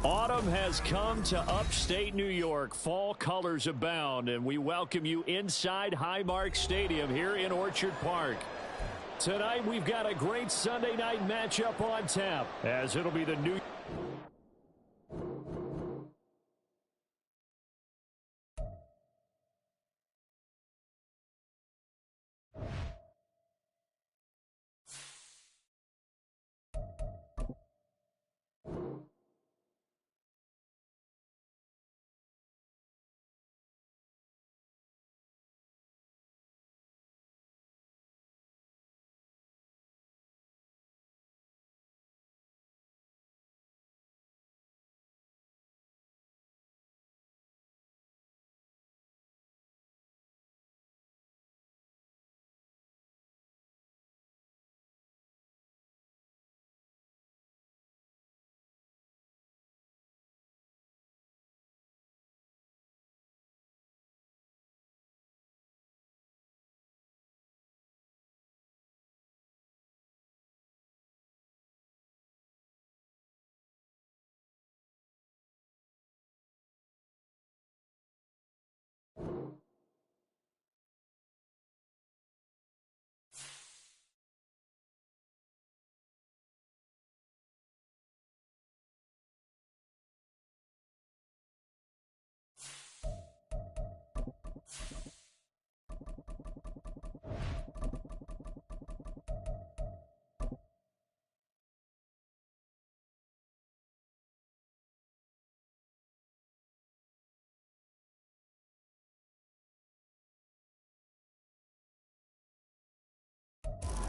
Autumn has come to upstate New York. Fall colors abound, and we welcome you inside Highmark Stadium here in Orchard Park. Tonight, we've got a great Sunday night matchup on tap, as it'll be the new...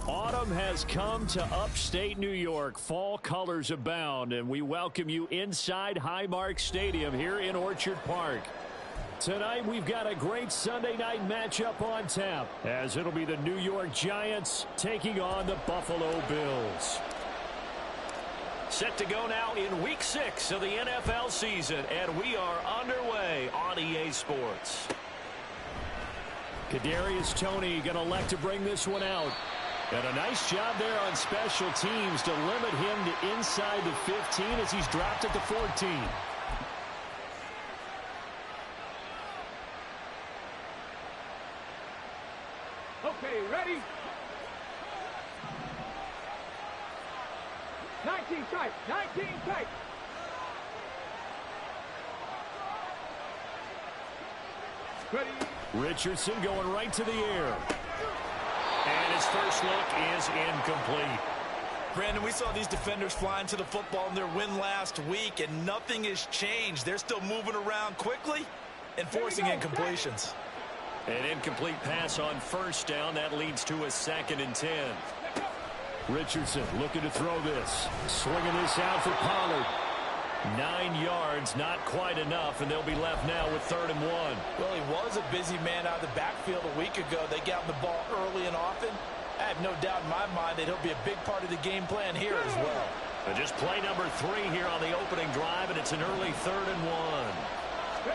Autumn has come to upstate New York. Fall colors abound, and we welcome you inside Highmark Stadium here in Orchard Park. Tonight, we've got a great Sunday night matchup on tap, as it'll be the New York Giants taking on the Buffalo Bills. Set to go now in Week 6 of the NFL season, and we are underway on EA Sports. Kadarius Toney going to elect to bring this one out. And a nice job there on special teams to limit him to inside the 15 as he's dropped at the 14. Okay, ready? 19 tight, 19 tight. Ready? Richardson going right to the air. And his first look is incomplete. Brandon, we saw these defenders flying to the football in their win last week, and nothing has changed. They're still moving around quickly and forcing incompletions. An incomplete pass on first down. That leads to a 2nd and 10. Richardson looking to throw this. Swinging this out for Pollard. 9 yards, not quite enough, and they'll be left now with 3rd and 1. Well, he was a busy man out of the backfield a week ago. They got him the ball early and often. I have no doubt in my mind that he'll be a big part of the game plan here as well. And just play number 3 here on the opening drive, and it's an early 3rd and 1.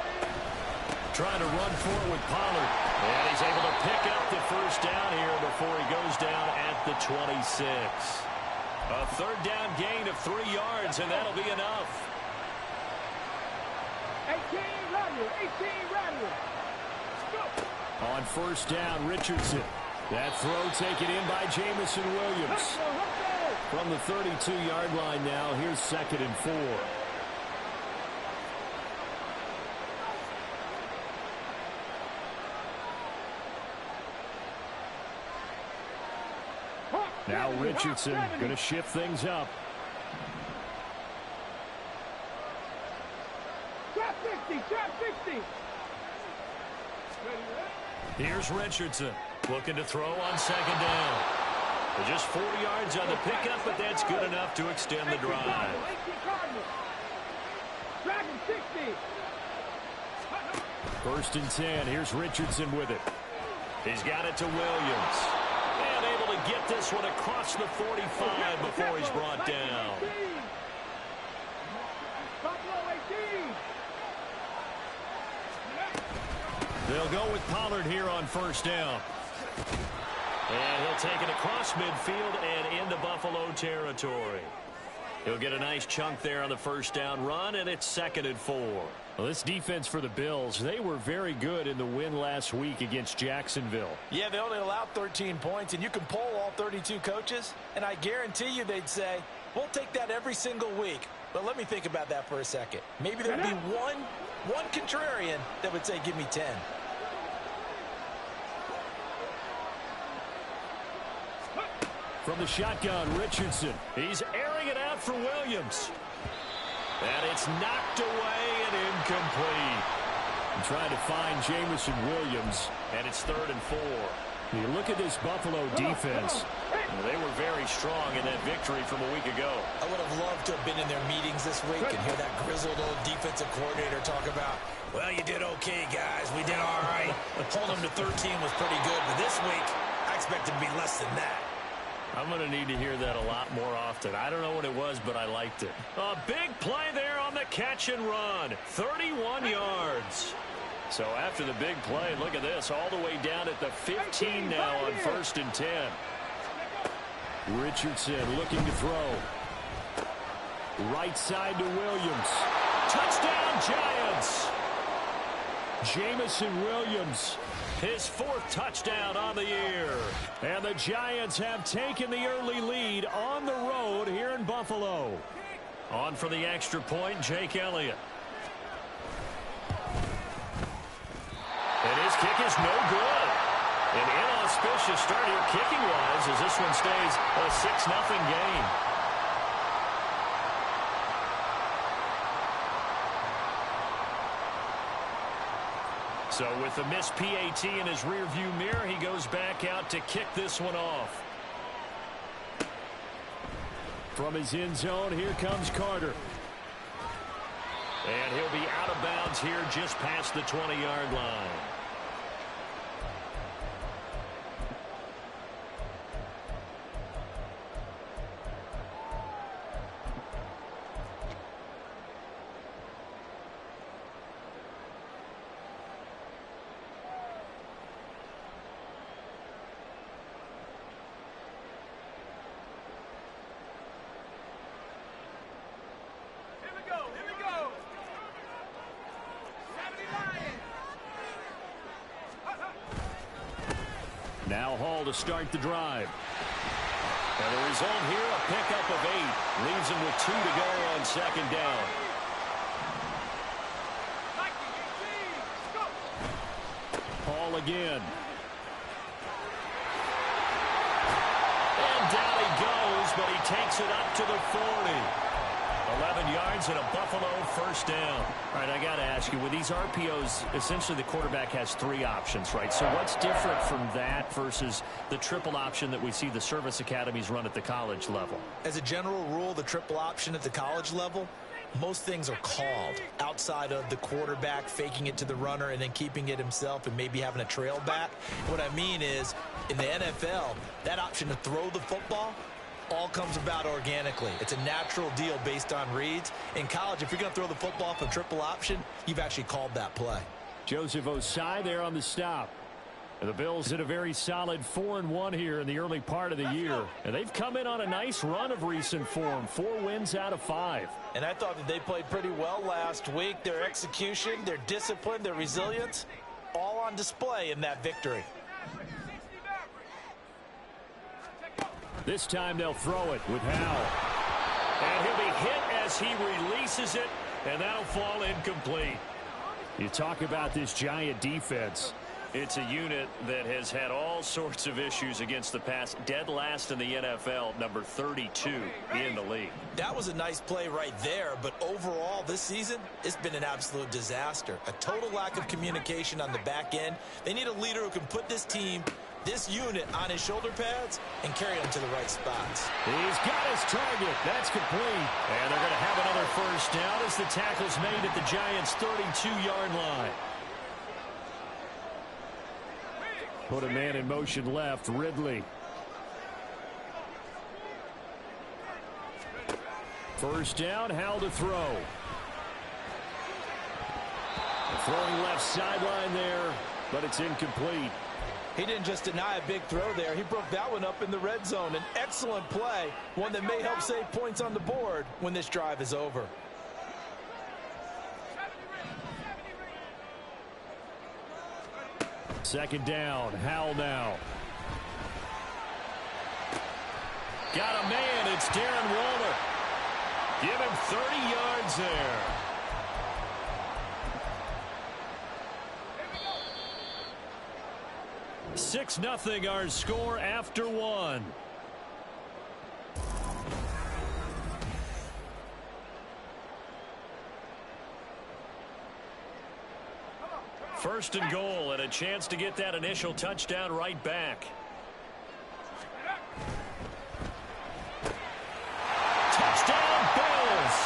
Trying to run for it with Pollard. And he's able to pick up the first down here before he goes down at the 26. A 3rd down gain of 3 yards, and that'll be enough. 18 radio, 18 radio. On first down, Richardson. That throw taken in by Jamison Williams. From the 32-yard line now, here's 2nd and 4. Now Richardson going to shift things up. Trap 60, trap 60. Here's Richardson looking to throw on 2nd down. Just 4 yards on the pickup, but that's good enough to extend the drive. Dragon 60. 1st and 10. Here's Richardson with it. He's got it to Williams. And able to get this one across the 45 before he's brought down. They'll go with Pollard here on first down. And he'll take it across midfield and into Buffalo territory. He'll get a nice chunk there on the first down run, and it's 2nd and 4. Well, this defense for the Bills, they were very good in the win last week against Jacksonville. Yeah, they only allowed 13 points, and you can poll all 32 coaches, and I guarantee you they'd say, we'll take that every single week. But let me think about that for a second. Maybe there'd be one contrarian that would say, give me 10. From the shotgun, Richardson. He's airing it out for Williams. And it's knocked away and incomplete. And trying to find Jameson Williams, and it's 3rd and 4. You look at this Buffalo defense. They were very strong in that victory from a week ago. I would have loved to have been in their meetings this week and hear that grizzled old defensive coordinator talk about, well, you did okay, guys. We did all right. Holding them to 13 was pretty good. But this week, I expect it to be less than that. I'm going to need to hear that a lot more often. I don't know what it was, but I liked it. A big play there on the catch and run. 31 yards. So after the big play, look at this. All the way down at the 15 now on 1st and 10. Richardson looking to throw. Right side to Williams. Touchdown, Giants. Jameson Williams. His 4th touchdown on the year. And the Giants have taken the early lead on the road here in Buffalo. On for the extra point, Jake Elliott. And his kick is no good. An inauspicious start here kicking-wise as this one stays a 6-0 game. So with the missed PAT in his rearview mirror, he goes back out to kick this one off. From his end zone, here comes Carter. And he'll be out of bounds here just past the 20-yard line. Now Hall to start the drive. And the result here, a pickup of 8. Leaves him with 2 to go on 2nd down. Hall again. And down he goes, but he takes it up to the 40. 11 yards and a Buffalo 1st down. All right, I got to ask you, with these RPOs, essentially the quarterback has 3 options, right? So what's different from that versus the triple option that we see the service academies run at the college level? As a general rule, the triple option at the college level, most things are called outside of the quarterback faking it to the runner and then keeping it himself and maybe having a trail back. What I mean is, in the NFL, that option to throw the football all comes about organically. It's a natural deal based on reads. In college, if you're going to throw the football for triple option, you've actually called that play. Joseph Osai there on the stop. And the Bills did a very solid 4-1 here in the early part of the year. And they've come in on a nice run of recent form. 4 wins out of 5. And I thought that they played pretty well last week. Their execution, their discipline, their resilience, all on display in that victory. This time they'll throw it with Howell. And he'll be hit as he releases it, and that'll fall incomplete. You talk about this Giant defense. It's a unit that has had all sorts of issues against the pass. Dead last in the NFL, number 32 in the league. That was a nice play right there, but overall this season, it's been an absolute disaster. A total lack of communication on the back end. They need a leader who can put this team, this unit, on his shoulder pads and carry them to the right spots. He's got his target. That's complete. And they're going to have another 1st down as the tackle's made at the Giants' 32-yard line. Put a man in motion left, Ridley. 1st down, Howell to throw. Throwing left sideline there, but it's incomplete. He didn't just deny a big throw there. He broke that one up in the red zone. An excellent play, one that may help save points on the board when this drive is over. Second down, Howell now. Got a man, it's Darren Waller. Give him 30 yards there. Here we go. 6-0 our score after one. First and goal, and a chance to get that initial touchdown right back. Touchdown, Bills!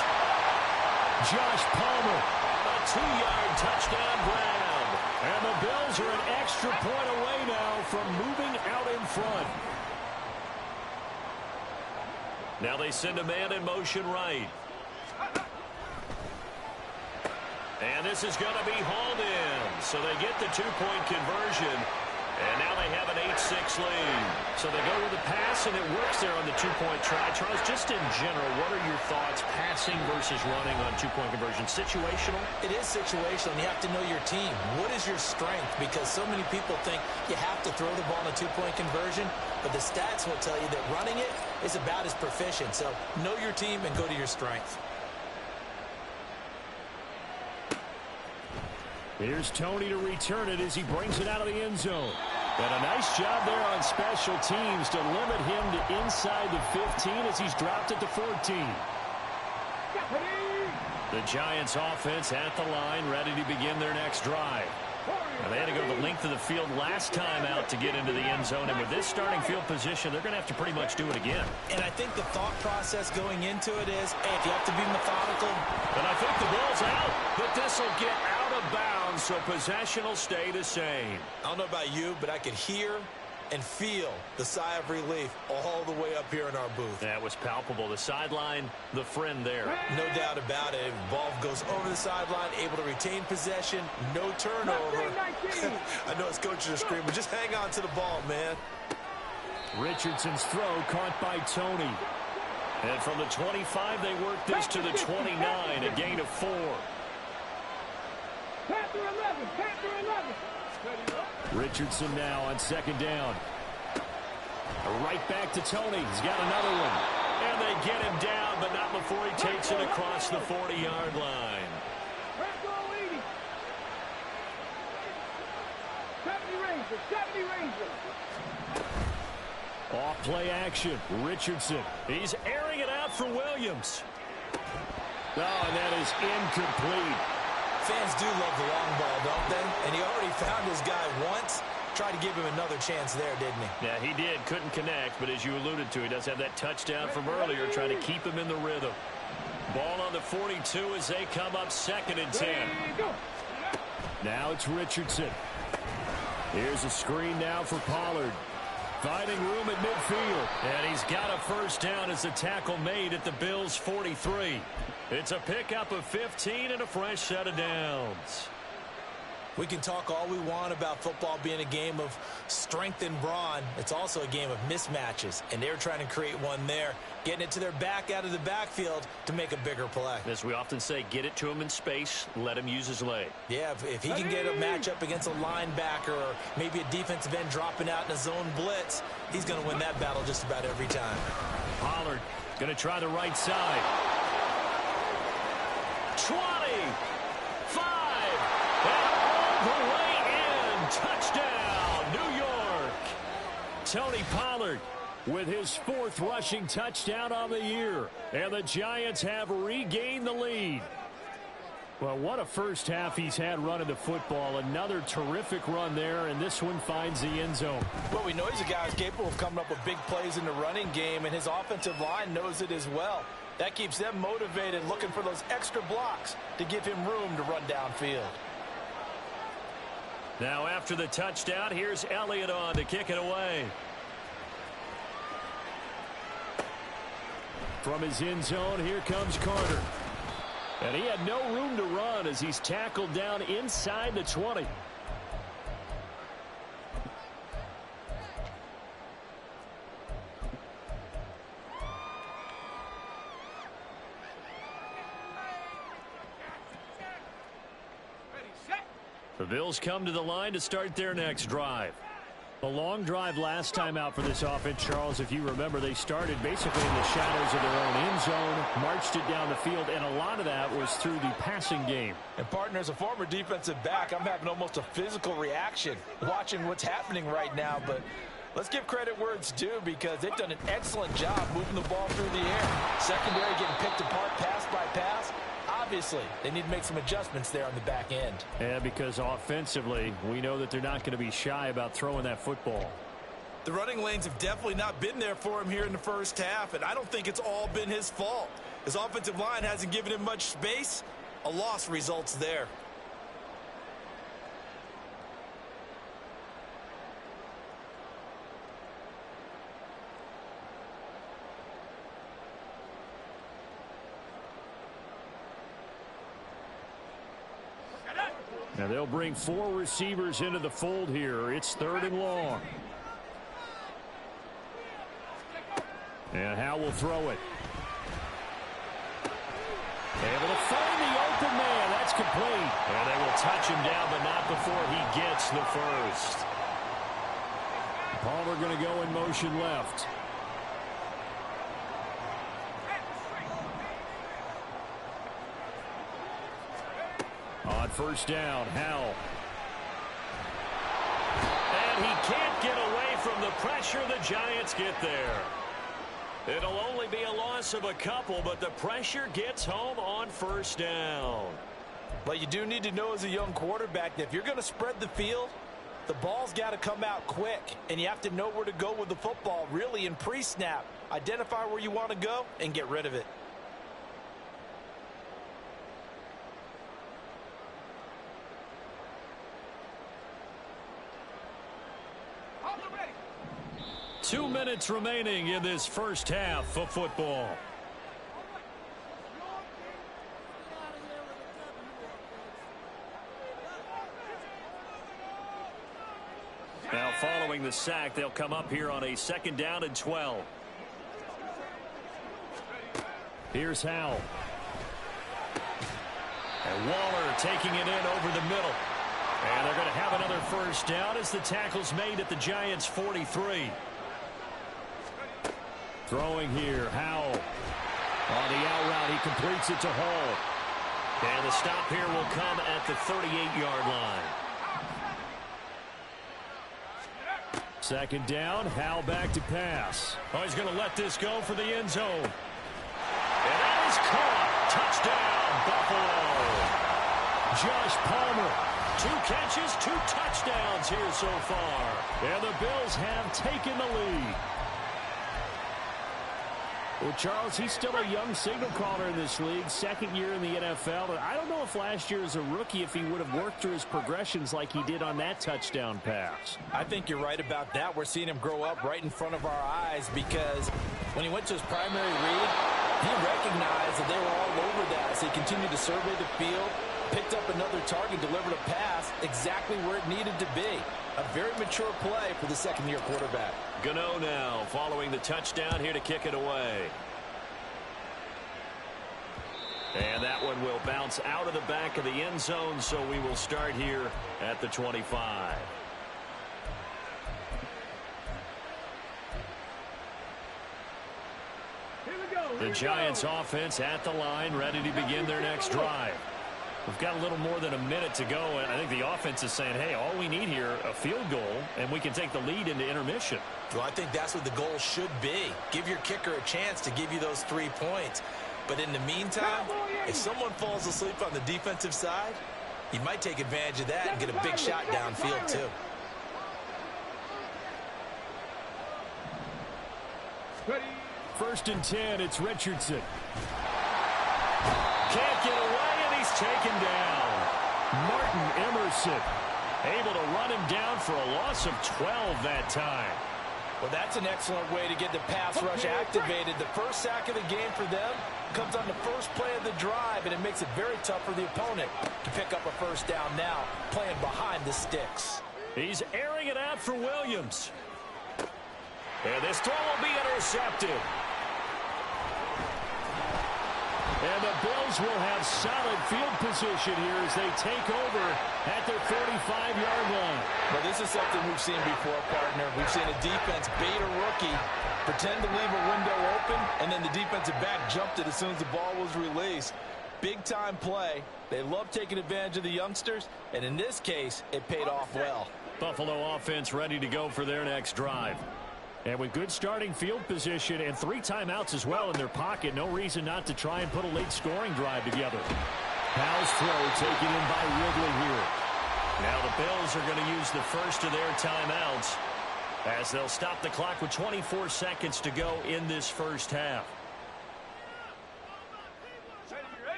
Josh Palmer, a 2-yard touchdown grab. And the Bills are an extra point away now from moving out in front. Now they send a man in motion right. And this is going to be hauled in. So they get the two-point conversion. And now they have an 8-6 lead. So they go with the pass, and it works there on the two-point try. Charles, just in general, what are your thoughts passing versus running on two-point conversion? Situational? It is situational, and you have to know your team. What is your strength? Because so many people think you have to throw the ball in a two-point conversion, but the stats will tell you that running it is about as proficient. So know your team and go to your strength. Here's Tony to return it as he brings it out of the end zone. And a nice job there on special teams to limit him to inside the 15 as he's dropped at the 14. The Giants offense at the line, ready to begin their next drive. Now, they had to go the length of the field last time out to get into the end zone, and with this starting field position, they're going to have to pretty much do it again. And I think the thought process going into it is, hey, if you have to be methodical. And I think the ball's out, but this will get out of bounds, so possession will stay the same. I don't know about you, but I could hear and feel the sigh of relief all the way up here in our booth. That was palpable. The sideline, the friend there. No doubt about it. Ball goes over the sideline, able to retain possession, no turnover. I know his coaches are screaming, just hang on to the ball, man. Richardson's throw caught by Tony. And from the 25, they work this to the 29, a gain of 4. Panther 11, Panther 11. Richardson now on second down. Right back to Tony. He's got another one. And they get him down, but not before he takes it across the 40-yard line. 70 Rangers. Off play action. Richardson. He's airing it out for Williams. Oh, and that is incomplete. Fans do love the long ball, don't they? And he already found his guy once. Tried to give him another chance there, didn't he? Yeah, he did. Couldn't connect, but as you alluded to, he does have that touchdown from earlier, trying to keep him in the rhythm. Ball on the 42 as they come up 2nd and 10. Now it's Richardson. Here's a screen now for Pollard. Finding room at midfield. And he's got a first down as the tackle made at the Bills' 43. It's a pickup of 15 and a fresh set of downs. We can talk all we want about football being a game of strength and brawn. It's also a game of mismatches, and they're trying to create one there, getting it to their back out of the backfield to make a bigger play. As we often say, get it to him in space, let him use his leg. Yeah, if he can get a matchup against a linebacker or maybe a defensive end dropping out in a zone blitz, he's going to win that battle just about every time. Pollard going to try the right side. 20, 5, and all the way in. Touchdown, New York. Tony Pollard with his 4th rushing touchdown on the year. And the Giants have regained the lead. Well, what a first half he's had running the football. Another terrific run there, and this one finds the end zone. Well, we know he's a guy who's capable of coming up with big plays in the running game, and his offensive line knows it as well. That keeps them motivated, looking for those extra blocks to give him room to run downfield. Now after the touchdown, here's Elliott on to kick it away. From his end zone, here comes Carter. And he had no room to run as he's tackled down inside the 20. The Bills come to the line to start their next drive. A long drive last time out for this offense, Charles. If you remember, they started basically in the shadows of their own end zone, marched it down the field, and a lot of that was through the passing game. And partner, as a former defensive back, I'm having almost a physical reaction watching what's happening right now. But let's give credit where it's due, because they've done an excellent job moving the ball through the air. Secondary getting picked apart pass by pass. Obviously, they need to make some adjustments there on the back end. Yeah, because offensively, we know that they're not going to be shy about throwing that football. The running lanes have definitely not been there for him here in the first half, and I don't think it's all been his fault. His offensive line hasn't given him much space. A loss results there. Now they'll bring 4 receivers into the fold here. It's 3rd and long. And Howe will throw it. Able to find the open man. That's complete. And they will touch him down, but not before he gets the first. Palmer going to go in motion left. On first down, Howell. And he can't get away from the pressure. The Giants get there. It'll only be a loss of a couple, but the pressure gets home on first down. But you do need to know as a young quarterback that if you're going to spread the field, the ball's got to come out quick. And you have to know where to go with the football, really, in pre-snap. Identify where you want to go and get rid of it. Hold it ready. 2 minutes remaining in this first half of football. Now following the sack, they'll come up here on a 2nd down and 12. Here's Howell. And Waller taking it in over the middle. And they're going to have another first down as the tackle's made at the Giants' 43. Throwing here, Howell. On the out route, he completes it to Hall. And the stop here will come at the 38-yard line. 2nd down, Howell back to pass. Oh, he's going to let this go for the end zone. And that is caught. Touchdown, Buffalo. Josh Palmer. 2 catches, 2 touchdowns here so far. And the Bills have taken the lead. Well, Charles, he's still a young signal caller in this league, 2nd year in the NFL. And I don't know if last year as a rookie, if he would have worked through his progressions like he did on that touchdown pass. I think you're right about that. We're seeing him grow up right in front of our eyes, because when he went to his primary read, he recognized that they were all over that as he continued to survey the field, picked up another target, delivered a pass exactly where it needed to be. A very mature play for the 2nd-year quarterback. Gano now following the touchdown here to kick it away. And that one will bounce out of the back of the end zone, so we will start here at the 25. Here we go. The Giants offense at the line, ready to begin their next drive. We've got a little more than a minute to go, and I think the offense is saying, hey, all we need here, a field goal, and we can take the lead into intermission. Well, I think that's what the goal should be. Give your kicker a chance to give you those 3 points. But in the meantime, if someone falls asleep on the defensive side, you might take advantage of that and get a big shot downfield, too. Ready. 1st and 10, it's Richardson. Can't get away, and he's taken down. Martin Emerson able to run him down for a loss of 12 that time. Well, that's an excellent way to get the pass rush activated. The first sack of the game for them comes on the first play of the drive, and it makes it very tough for the opponent to pick up a first down now, playing behind the sticks. He's airing it out for Williams. And this throw will be intercepted. And the Bills will have solid field position here as they take over at their 45-yard line. Well, this is something we've seen before, partner. We've seen a defense bait a rookie, pretend to leave a window open, and then the defensive back jumped it as soon as the ball was released. Big-time play. They love taking advantage of the youngsters, and in this case, it paid off well. Buffalo offense ready to go for their next drive. And with good starting field position and 3 timeouts as well in their pocket, no reason not to try and put a late scoring drive together. Powell's throw taken in by Ridley here. Now the Bills are going to use the first of their timeouts as they'll stop the clock with 24 seconds to go in this first half.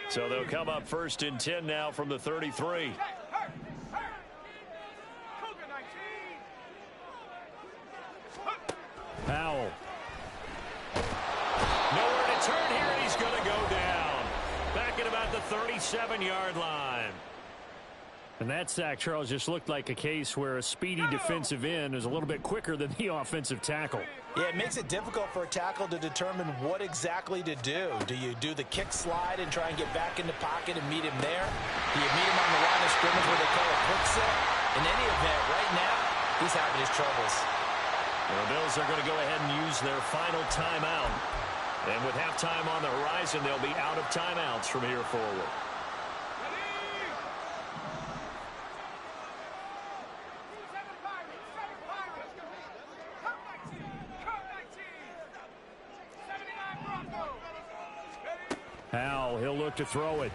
So they'll come up 1st and 10 now from the 33. Powell. Nowhere to turn here, and he's going to go down. Back at about the 37-yard line. And that sack, Charles, just looked like a case where a speedy defensive end is a little bit quicker than the offensive tackle. Yeah, it makes it difficult for a tackle to determine what exactly to do. Do you do the kick slide and try and get back in the pocket and meet him there? Do you meet him on the line of scrimmage where they call a quick set? In any event, right now, he's having his troubles. The Bills are going to go ahead and use their final timeout. And with halftime on the horizon, they'll be out of timeouts from here forward. Powell, he'll look to throw it.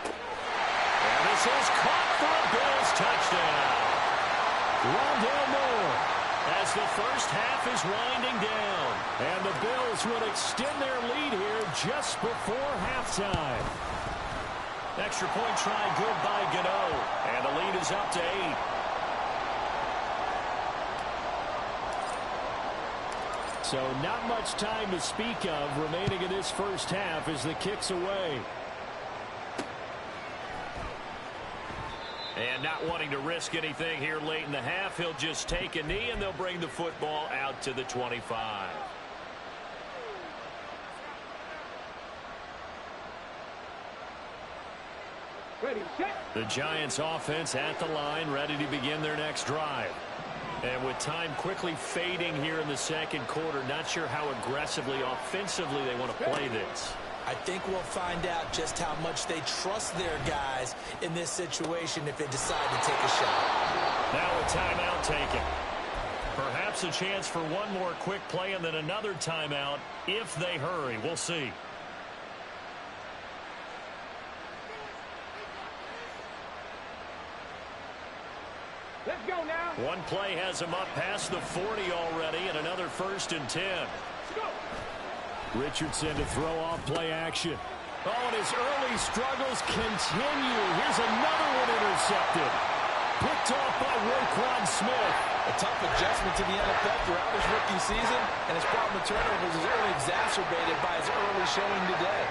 And this is caught for a Bills touchdown. Rondale Moore as the first half is winding down. And the Bills will extend their lead here just before halftime. Extra point try good by Gano. And the lead is up to 8. So not much time to speak of remaining in this first half as the kick's away. And not wanting to risk anything here late in the half, he'll just take a knee and they'll bring the football out to the 25. Ready, set. The Giants offense at the line, ready to begin their next drive. And with time quickly fading here in the second quarter, not sure how aggressively, offensively they want to play this. I think we'll find out just how much they trust their guys in this situation if they decide to take a shot. Now a timeout taken. Perhaps a chance for one more quick play and then another timeout if they hurry. We'll see. Let's go now. One play has him up past the 40 already, and another 1st and 10. Let's go. Richardson to throw off play action. Oh, and his early struggles continue. Here's another one intercepted. Picked off by Roquan Smith. A tough adjustment to the NFL throughout his rookie season, and his problem with turnovers is only exacerbated by his early showing today.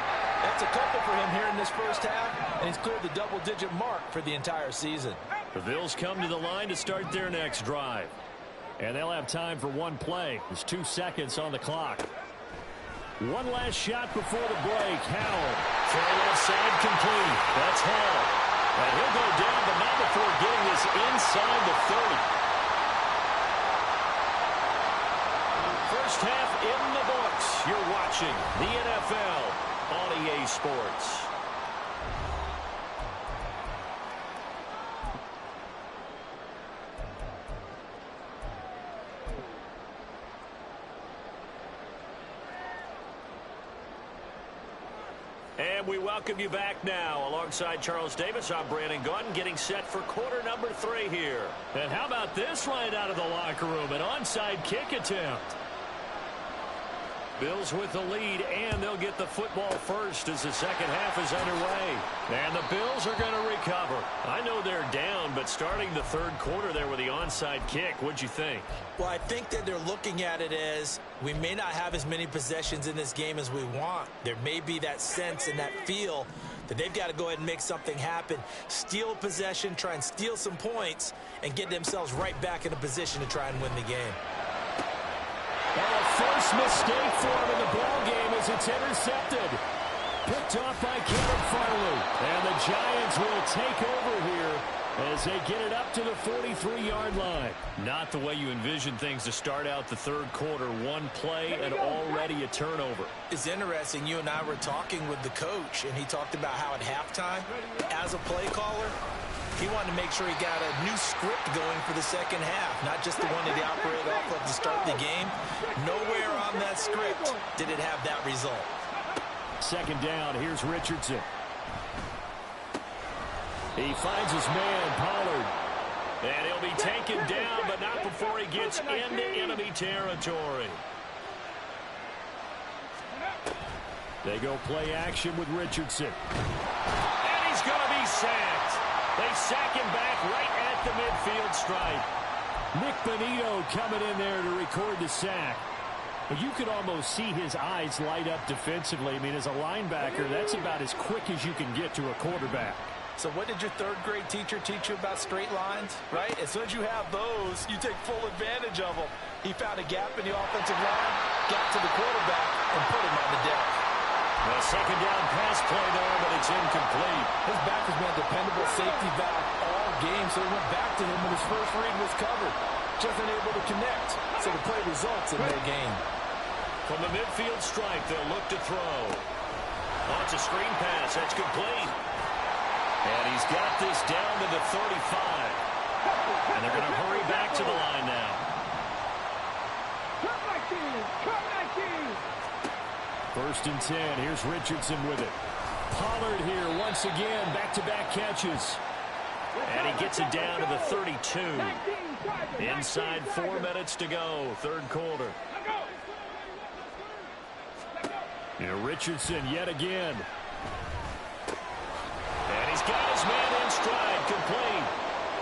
That's a couple for him here in this first half, and he's cleared the double-digit mark for the entire season. The Bills come to the line to start their next drive. And they'll have time for one play. There's 2 seconds on the clock. One last shot before the break. Howell. Throw left side complete. That's Hall. And he'll go down, but not before getting this inside the 30. First half in the books. You're watching the NFL on EA Sports. And we welcome you back now. Alongside Charles Davis, I'm Brandon Gaudin, getting set for quarter number 3 here. And how about this right out of the locker room? An onside kick attempt. Bills with the lead, and they'll get the football first as the second half is underway. And the Bills are going to recover. I know they're down, but starting the third quarter there with the onside kick, what'd you think? Well, I think that they're looking at it as we may not have as many possessions in this game as we want. There may be that sense and that feel that they've got to go ahead and make something happen. Steal possession, try and steal some points, and get themselves right back in a position to try and win the game. And a first mistake for him in the ball game as it's intercepted. Picked off by Caleb Farley. And the Giants will take over here as they get it up to the 43-yard line. Not the way you envision things to start out the third quarter. One play and already a turnover. It's interesting. You and I were talking with the coach, and he talked about how at halftime, as a play caller, he wanted to make sure he got a new script going for the second half, not just the one that he operated off of to start the game. Nowhere on that script did it have that result. Second down, here's Richardson. He finds his man, Pollard. And he'll be taken down, but not before he gets into enemy territory. They go play action with Richardson. And he's going to be sacked. They sack him back right at the midfield stripe. Nick Bonito coming in there to record the sack. But you could almost see his eyes light up defensively. I mean, as a linebacker, that's about as quick as you can get to a quarterback. So what did your third-grade teacher teach you about straight lines, right? As soon as you have those, you take full advantage of them. He found a gap in the offensive line, got to the quarterback, and put him on the deck. A second down pass play there, but it's incomplete. His back has been a dependable safety back all game, so he went back to him when his first read was covered. Just unable to connect, so the play results in no gain. From the midfield stripe, they'll look to throw. Oh, it's a screen pass. That's complete. And he's got this down to the 35. And they're going to hurry back to the line now. First and 10. Here's Richardson with it. Pollard here once again. Back-to-back catches. And he gets it down to the 32. Inside 4 minutes to go. Third quarter. Here Richardson yet again. And he's got his man in stride, complete.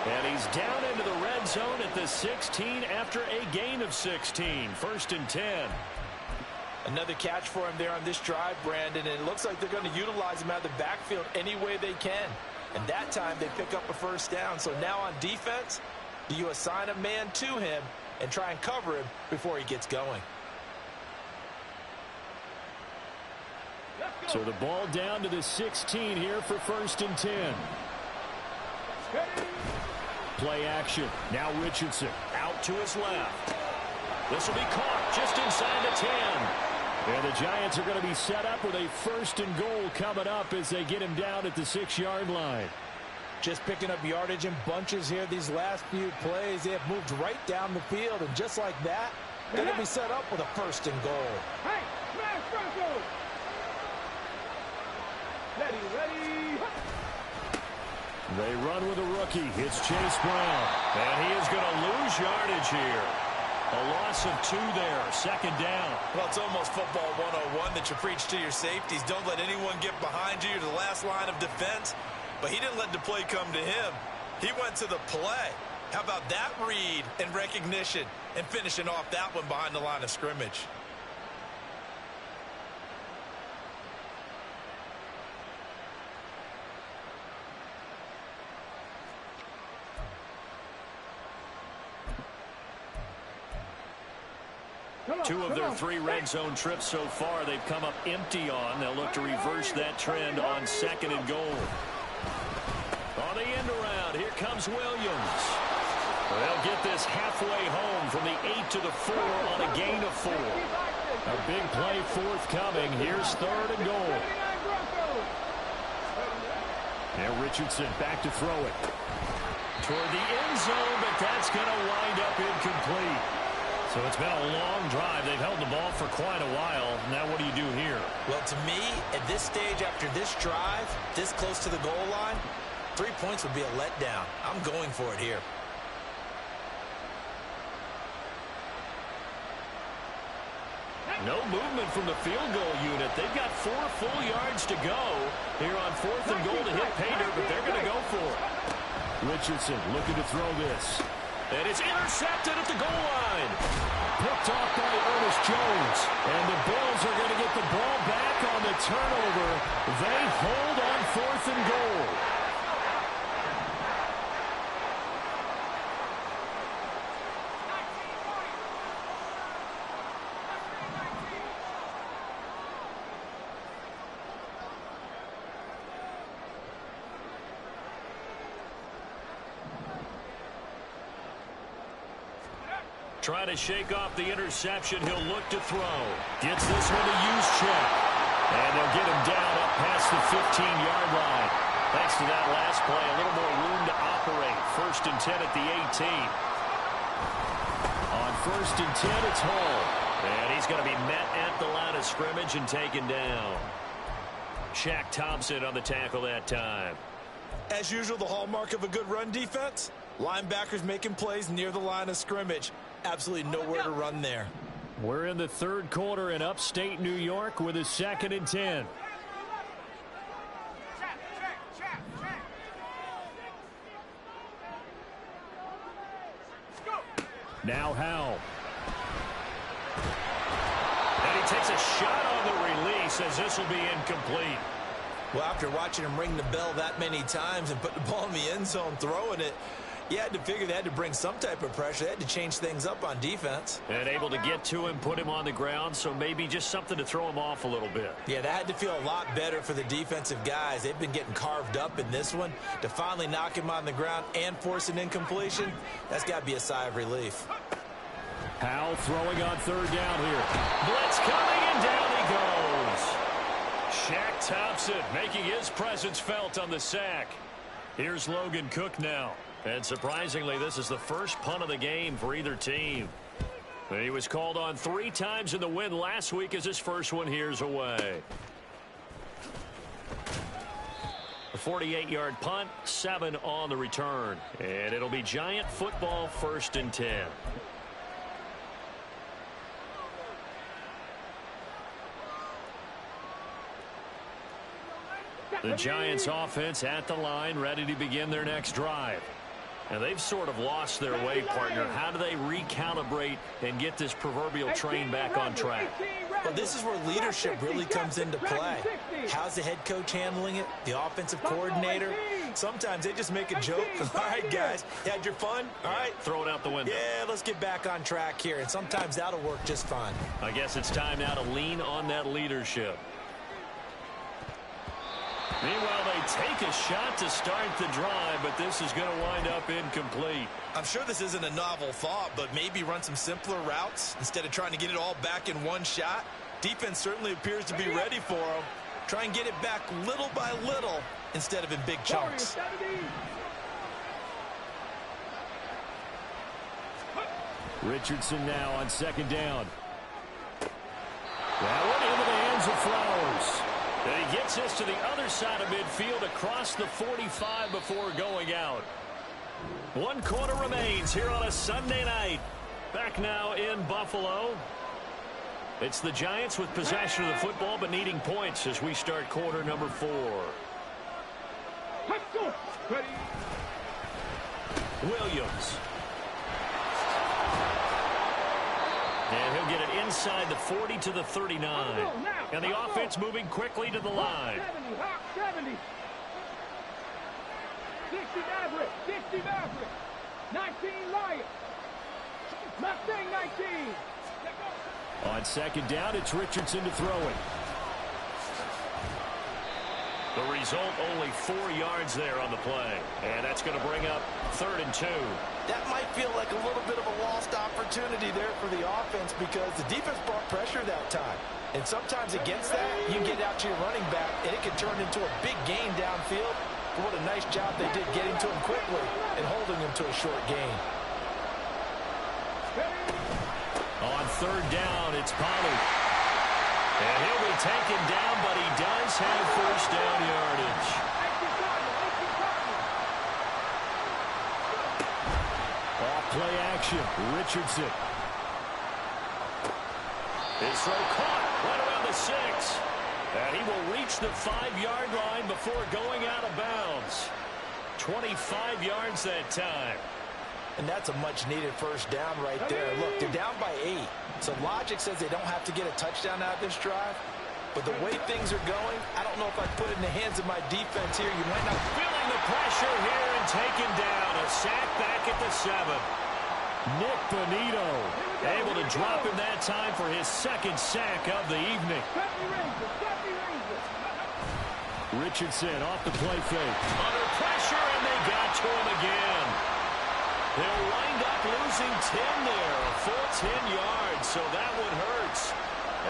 And he's down into the red zone at the 16 after a gain of 16. First and 10. Another catch for him there on this drive, Brandon, and it looks like they're going to utilize him out of the backfield any way they can. And that time they pick up a first down. So now on defense, do you assign a man to him and try and cover him before he gets going? So the ball down to the 16 here for first and 10. Play action. Now Richardson Out to his left. This will be caught just inside the 10. And the Giants are going to be set up with a first and goal coming up as they get him down at the 6-yard line. Just picking up yardage in bunches here these last few plays. They have moved right down the field, and just like that, they're going to be set up with a first and goal. Hey, smash Bronco! Ready. They run with a rookie. It's Chase Brown. And he is going to lose yardage here. A loss of 2 there. Second down. Well, it's almost football 101 that you preach to your safeties. Don't let anyone get behind you to the last line of defense. But he didn't let the play come to him. He went to the play. How about that read and recognition and finishing off that one behind the line of scrimmage? Two of their 3 red zone trips so far they've come up empty on. They'll look to reverse that trend on second and goal. On the end around, here comes Williams. They'll get this halfway home from the 8 to the 4 on a gain of 4. A big play forthcoming. Here's third and goal. And Richardson back to throw it. Toward the end zone, but that's going to wind up incomplete. So it's been a long drive. They've held the ball for quite a while. Now what do you do here? Well, to me, at this stage, after this drive, this close to the goal line, 3 points would be a letdown. I'm going for it here. No movement from the field goal unit. They've got 4 full yards to go here on fourth and goal to hit pay dirt, but they're going to go for it. Richardson looking to throw this. And it's intercepted at the goal line. Picked off by Ernest Jones. And the Bills are going to get the ball back on the turnover. They hold on fourth and goal. Trying to shake off the interception. He'll look to throw. Gets this one to Juszczyk. And they'll get him down up past the 15-yard line. Thanks to that last play, a little more room to operate. 1st and 10 at the 18. On 1st and 10, it's Hall. And he's going to be met at the line of scrimmage and taken down. Shaq Thompson on the tackle that time. As usual, the hallmark of a good run defense, linebackers making plays near the line of scrimmage. Absolutely nowhere to run there. We're in the 3rd quarter in upstate New York with a 2nd and 10. Now Howell. And he takes a shot on the release as this will be incomplete. Well, after watching him ring the bell that many times and put the ball in the end zone throwing it, you had to figure they had to bring some type of pressure. They had to change things up on defense. And able to get to him, put him on the ground, so maybe just something to throw him off a little bit. Yeah, that had to feel a lot better for the defensive guys. They've been getting carved up in this one. To finally knock him on the ground and force an incompletion, that's got to be a sigh of relief. Howell throwing on 3rd down here. Blitz coming, and down he goes. Shaq Thompson making his presence felt on the sack. Here's Logan Cook now. And surprisingly, this is the first punt of the game for either team. He was called on 3 times in the win last week as his first one here's away. A 48-yard punt, 7 on the return. And it'll be Giant football 1st and 10. The Giants offense at the line, ready to begin their next drive. And they've sort of lost their way, partner. How do they recalibrate and get this proverbial train back on track? Well, this is where leadership really comes into play. How's the head coach handling it? The offensive coordinator? Sometimes they just make a joke. All right, guys, you had your fun? All right. Throw it out the window. Yeah, let's get back on track here. And sometimes that'll work just fine. I guess it's time now to lean on that leadership. Meanwhile, they take a shot to start the drive, but this is going to wind up incomplete. I'm sure this isn't a novel thought, but maybe run some simpler routes instead of trying to get it all back in one shot. Defense certainly appears to be ready for them. Try and get it back little by little instead of in big chunks. Richardson now on 2nd down. That one into the hands of Flowers. And he gets this to the other side of midfield across the 45 before going out. 1 quarter remains here on a Sunday night. Back now in Buffalo. It's the Giants with possession of the football but needing points as we start quarter number 4. Williams. And he'll get it inside the 40 to the 39. And the offense moving quickly to the line. 70. 60 Maverick. 60 Maverick. 19 Lions. Mustang 19. On 2nd down, it's Richardson to throw it. The result, only 4 yards there on the play. And that's going to bring up 3rd and 2. That might feel like a little bit of a lost opportunity there for the offense because the defense brought pressure that time. And sometimes against that, you get out to your running back, and it can turn into a big gain downfield. But what a nice job they did getting to him quickly and holding him to a short gain. On 3rd down, it's Pollard. And he'll be taken down, but he does have 1st down yardage. Off-play action, Richardson. His throw caught right around the 6. And he will reach the 5-yard line before going out of bounds. 25 yards that time. And that's a much-needed 1st down right there. Look, they're down by 8. So logic says they don't have to get a touchdown out of this drive. But the way things are going, I don't know if I put it in the hands of my defense here. You might not. Feeling the pressure here and taken down. A sack back at the 7. Nick Bonito able to drop him that time for his 2nd sack of the evening. Richardson off the play fake. Under pressure, and they got to him again. They'll wind up losing 10 there, a full 10 yards, so that one hurts.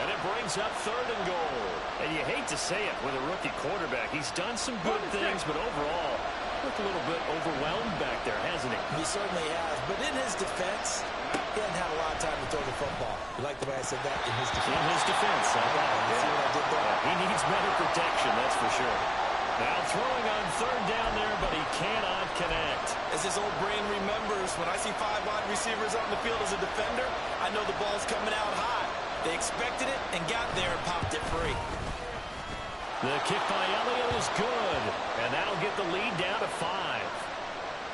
And it brings up 3rd and goal. And you hate to say it with a rookie quarterback. He's done some good things, but overall, looked a little bit overwhelmed back there, hasn't he? He certainly has. But in his defense, he hasn't had a lot of time to throw the football. You like the way I said that? In his defense. In his defense. You see what I did there? He needs better protection, that's for sure. Now throwing on 3rd down there, but he cannot connect. As his old brain remembers, when I see 5 wide receivers on the field as a defender, I know the ball's coming out high. They expected it and got there and popped it free. The kick by Elliott is good, and that'll get the lead down to 5.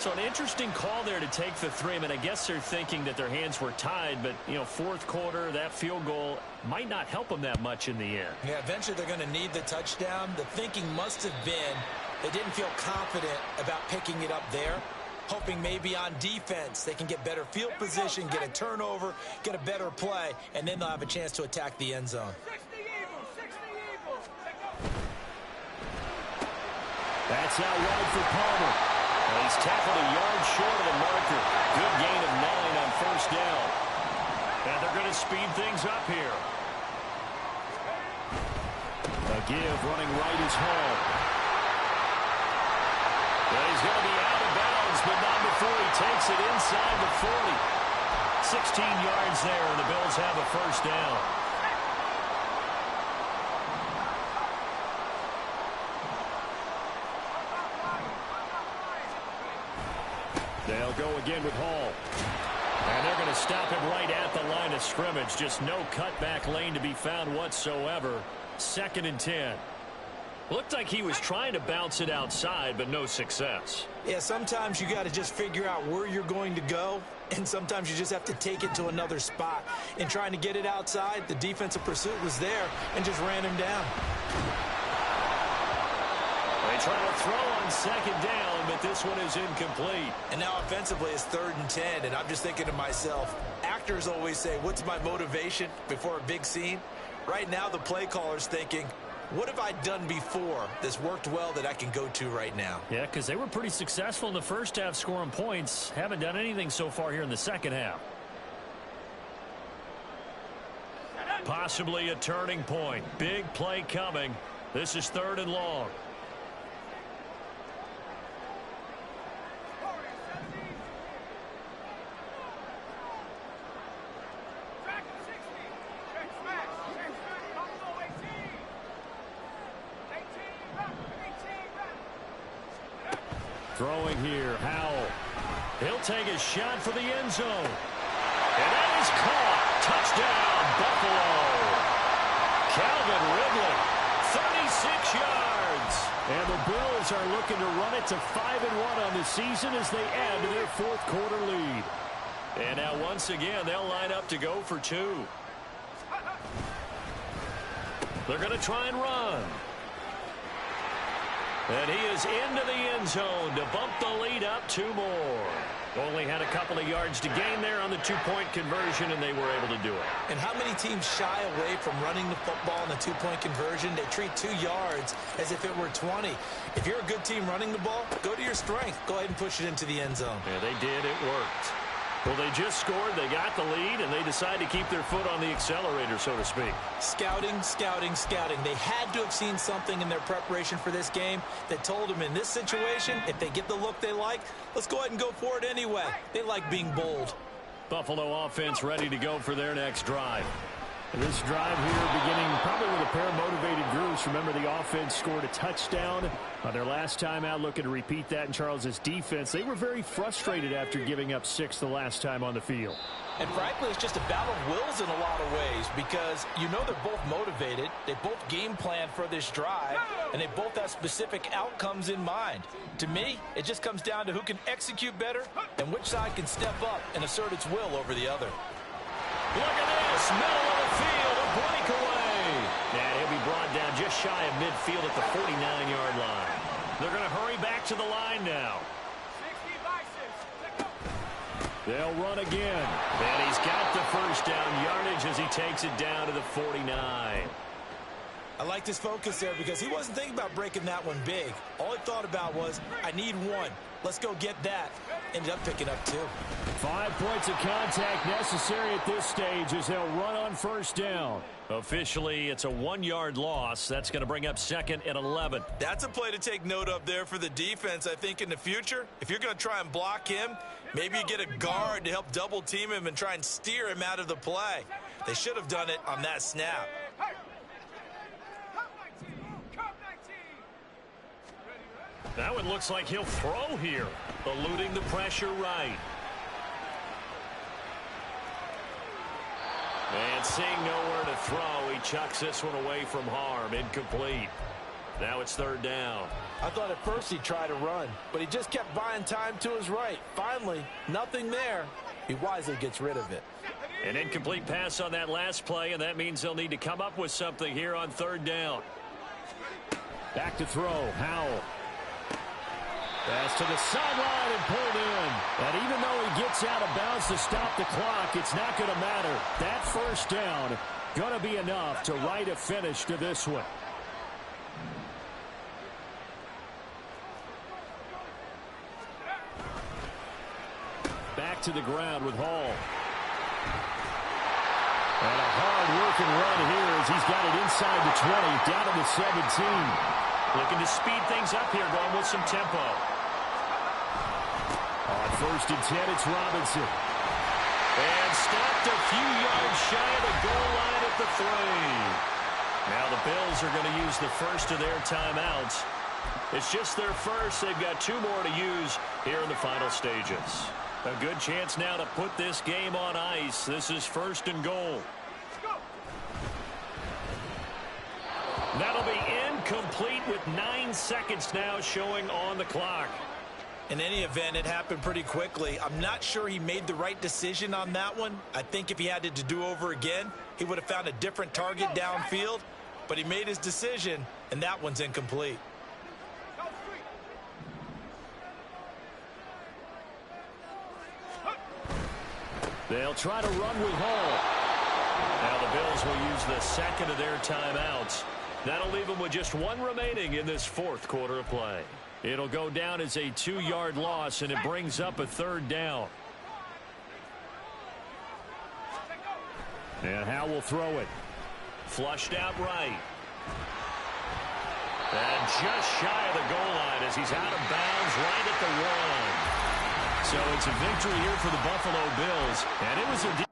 So an interesting call there to take the 3. I mean, I guess they're thinking that their hands were tied, but, you know, 4th quarter, that field goal might not help them that much in the end. Yeah, eventually they're going to need the touchdown. The thinking must have been they didn't feel confident about picking it up there, hoping maybe on defense they can get better field position, get a turnover, get a better play, and then they'll have a chance to attack the end zone. That's out wide for Palmer. Well, he's tackled a yard short of the marker. Good gain of 9 on 1st down. And they're going to speed things up here. A give running right is Hall. Well, he's going to be out of bounds, but not before he takes it inside the 40. 16 yards there, and the Bills have a 1st down. They'll go again with Hall. And they're going to stop him right at the line of scrimmage. Just no cutback lane to be found whatsoever. 2nd and 10. Looked like he was trying to bounce it outside, but no success. Yeah, sometimes you got to just figure out where you're going to go, and sometimes you just have to take it to another spot. In trying to get it outside, the defensive pursuit was there and just ran him down. They try to throw on 2nd down, but this one is incomplete. And now offensively it's 3rd and 10, and I'm just thinking to myself, actors always say, what's my motivation before a big scene? Right now the play caller's thinking, what have I done before that's worked well that I can go to right now? Yeah, because they were pretty successful in the 1st half scoring points. Haven't done anything so far here in the 2nd half. Possibly a turning point. Big play coming. This is 3rd and long. Throwing here, Howell. He'll take a shot for the end zone. And that is caught. Touchdown, Buffalo. Calvin Ridley, 36 yards. And the Bills are looking to run it to 5-1 on the season as they add to their 4th quarter lead. And now once again, they'll line up to go for 2. They're going to try and run. And he is into the end zone to bump the lead up 2 more. Only had a couple of yards to gain there on the 2-point conversion, and they were able to do it. And how many teams shy away from running the football in the 2-point conversion? They treat 2 yards as if it were 20. If you're a good team running the ball, go to your strength. Go ahead and push it into the end zone. Yeah, they did. It worked. Well, they just scored, they got the lead, and they decided to keep their foot on the accelerator, so to speak. Scouting, scouting, scouting. They had to have seen something in their preparation for this game that told them in this situation, if they get the look they like, let's go ahead and go for it anyway. They like being bold. Buffalo offense ready to go for their next drive. This drive here beginning probably with a pair of motivated groups. Remember, the offense scored a touchdown on their last time out, looking to repeat that in Charles's defense. They were very frustrated after giving up 6 the last time on the field. And frankly, it's just a battle of wills in a lot of ways because you know they're both motivated. They both game plan for this drive, and they both have specific outcomes in mind. To me, it just comes down to who can execute better and which side can step up and assert its will over the other. Look at this, middle of the field, a breakaway. And he'll be brought down just shy of midfield at the 49-yard line. They're going to hurry back to the line now. They'll run again. And he's got the 1st down yardage as he takes it down to the 49. I liked his focus there because he wasn't thinking about breaking that one big. All he thought about was, I need one. Let's go get that. Ended up picking up 2. 5 points of contact necessary at this stage as they'll run on first down. Officially, it's a 1-yard loss. That's going to bring up 2nd and 11. That's a play to take note of there for the defense. I think in the future, if you're going to try and block him, maybe you get a guard to help double team him and try and steer him out of the play. They should have done it on that snap. That one looks like he'll throw here, eluding the pressure right. And seeing nowhere to throw, he chucks this one away from harm. Incomplete. Now it's 3rd down. I thought at first he'd try to run, but he just kept buying time to his right. Finally, nothing there. He wisely gets rid of it. An incomplete pass on that last play, and that means they'll need to come up with something here on 3rd down. Back to throw, Howell. Pass to the sideline and pulled in. And even though he gets out of bounds to stop the clock, it's not going to matter. That first down going to be enough to write a finish to this one. Back to the ground with Hall. And a hard-working run here as he's got it inside the 20, down to the 17. Looking to speed things up here, going with some tempo. On 1st and 10, it's Robinson. And stopped a few yards shy of the goal line at the 3. Now the Bills are going to use the first of their timeouts. It's just their first. They've got 2 more to use here in the final stages. A good chance now to put this game on ice. This is 1st and goal. That'll be incomplete with 9 seconds now showing on the clock. In any event, it happened pretty quickly. I'm not sure he made the right decision on that one. I think if he had it to do over again, he would have found a different target downfield. But he made his decision, and that one's incomplete. They'll try to run with Hall. Now the Bills will use the second of their timeouts. That'll leave them with just 1 remaining in this 4th quarter of play. It'll go down as a 2-yard loss, and it brings up a 3rd down. And Howell will throw it. Flushed out right. And just shy of the goal line as he's out of bounds right at the 1. So it's a victory here for the Buffalo Bills, and it was a